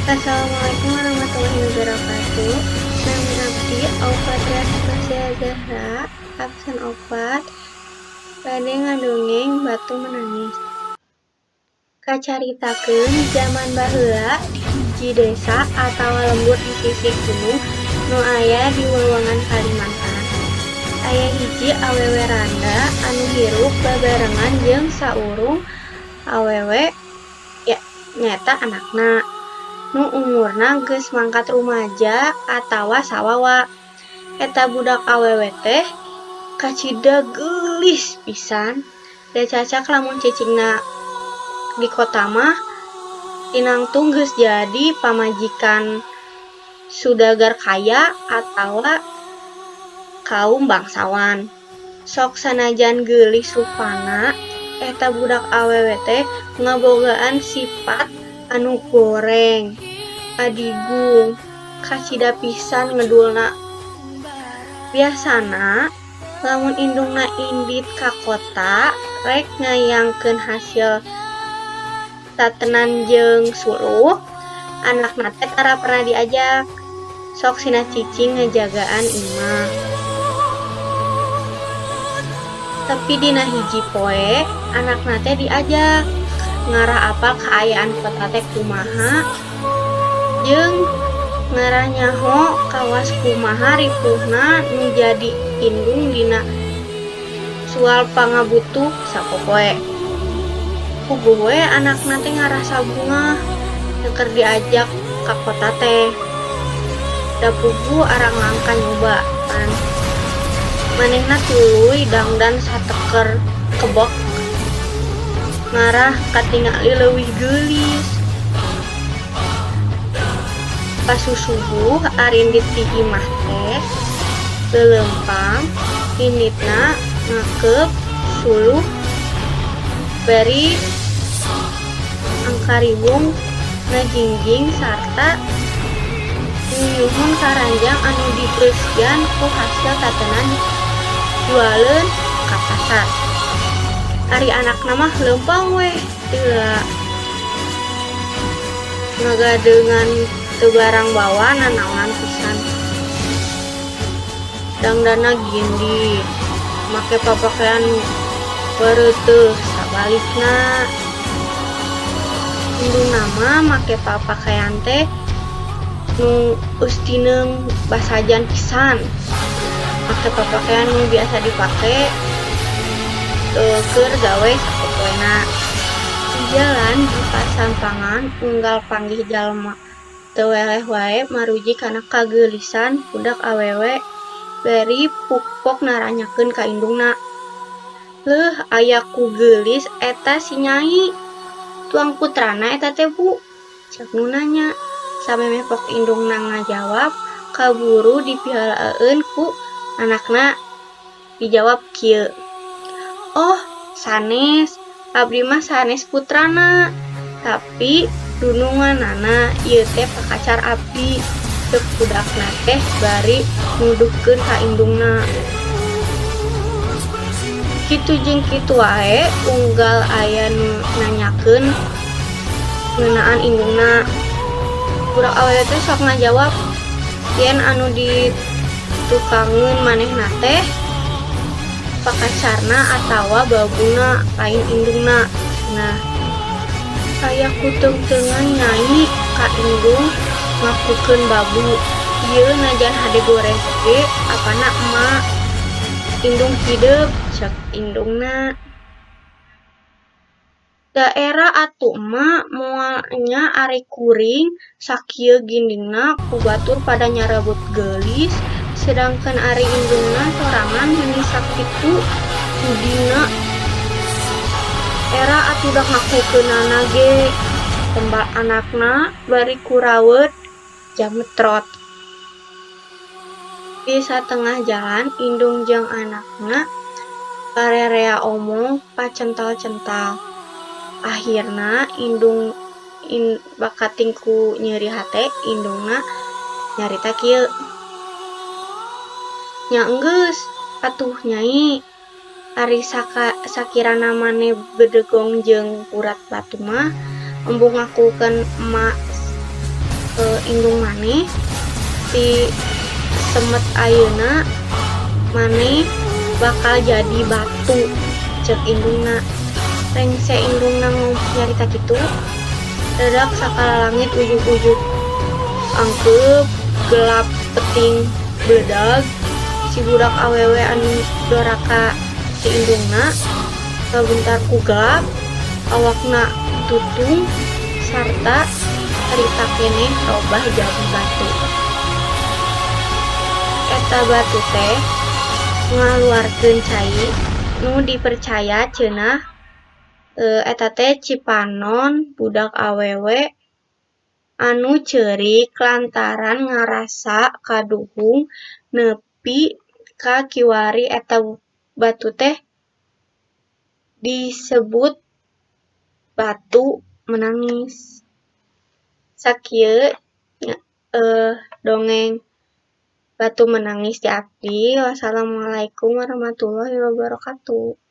Assalamualaikum warahmatullahi wabarakatuh. Nami abdi Aufatria Tasya Zahra, absen opat, bade ngadongeng batu menangis. Kacaritakeun zaman baheula di hiji desa atawa lembur di sisi gunung nu aya di wewangan Kalimantan. Aya hiji awewe randa anu hirup babarengan jeung saurung awewe nyaeta anakna. Nu umurna geus mangkat rumaja atawa sawawa. Eta budak awewe teh kacida geulis pisan. Da cacak lamun cicingna di kota mah tinangtung geus jadi pamajikan sudagar kaya atawa kaum bangsawan. Sok sanajan geulis rupana, eta budak awewe teh ngabogaan sifat anu goreng, adigung, kacida pisan ngedulna. Biasana lamun indungna indit ka kota rek ngayangkeun hasil tatenan jeung suluh, anakna teh tara pernah diajak. Sok sina cicing ngajagaan imah. Tapi dina hiji poe anakna teh diajak ngarah apal kaayaan kota teh kumaha jeung ngarah nyaho kawas kumaha ripuhna nu jadi indung dina soal pangabutuh sapopoe. Puguh we anakna teh ngarah sabungah keur diajak ka kota teh. Da puguh arang langka nyobaan. Manehna tuluy dangdan sateker kebok ngarah katingali leuwih geulis. Pasusubuh arindit di imah teh leuleumpang inditna ngakeup suluh bari angkariwung ngajingjing sarta nyuhun karanjang anu dibeuskeun ku hasil tatenan jualeun ka pasar. Ari anakna mah leumpang we heula ngagadeungan teu barang bawa nanaonan pisan. Dangdana gindi make papakean beureuteus sabalikna. Indungna mah make papakean teh nu eustineung basajan pisan. Make papakean nu biasa dipake keur gawe sapopoena. Di jalan di pasampangan unggal panggih jalma teu weleh wae maruji kana kageelisan budak awewe bari pukpok naranyakeun ka indungna. Leuh aya ku geulis eta si Nyai. Tuang putrana eta teh Bu, cek nu nanya. Samemeh pok indungna ngajawab, kaburu dipihalaeun ku anakna. Dijawab kieu. Oh, sanes. Abdi mah sanes putrana. Tapi dununganana ieu teh pakacar abdi. Ceuk budakna teh bari nuduhkeun ka indungna. Kitu jeung kitu wae unggal aya nu nanyakeun ngeunaan indungna. Budak awewe teh sok ngajawab yen anu ditukangeun manehna teh pakacarna atawa babuna lain indungna. Nah, aya kuteung-teungan Nyai ka indung ngakukeun babu. Ieu najan hade goreng ge apana emak. Indung hideuk cek indungna. Daerah atuh emak moal nya ari kuring sakieu gindingna ku batur pada nyarebut geulis sedangkeun ari indungna sorangan heuni sakitu budina. Era atuh dak ngakukeunana ge tembak anakna bari kurawet jametrot. Di satengah jalan indung jeung anakna karerea omong pacental-cental. Akhirna indung bakating ku nyeuri hate indungna nyarita kieu. Nya enggeus atuh Nyai. Ari sakirana maneh bedegong jeung urat batu mah embung ngakukeun emak indung maneh ti semet ayeuna maneh bakal jadi batu cek indungna. Rengse indungna nyarita kitu, dadak sakala langit ujug-ujug angkeup gelap peting bledag. Si budak awewe anu doraka ti indungna kabentar ku gelap, awakna tutung sarta harita keneh robah jadi batu. Eta batu teh ngaluarkeun cai nu dipercaya cenah eta teh Cipanon budak awewe anu ceurik lantaran ngarasa kaduhung nepi ka kiwari. Eta batu teh disebut batu menangis. Sakieu dongeng batu menangis di abdi. Wassalamualaikum warahmatullahi wabarakatuh.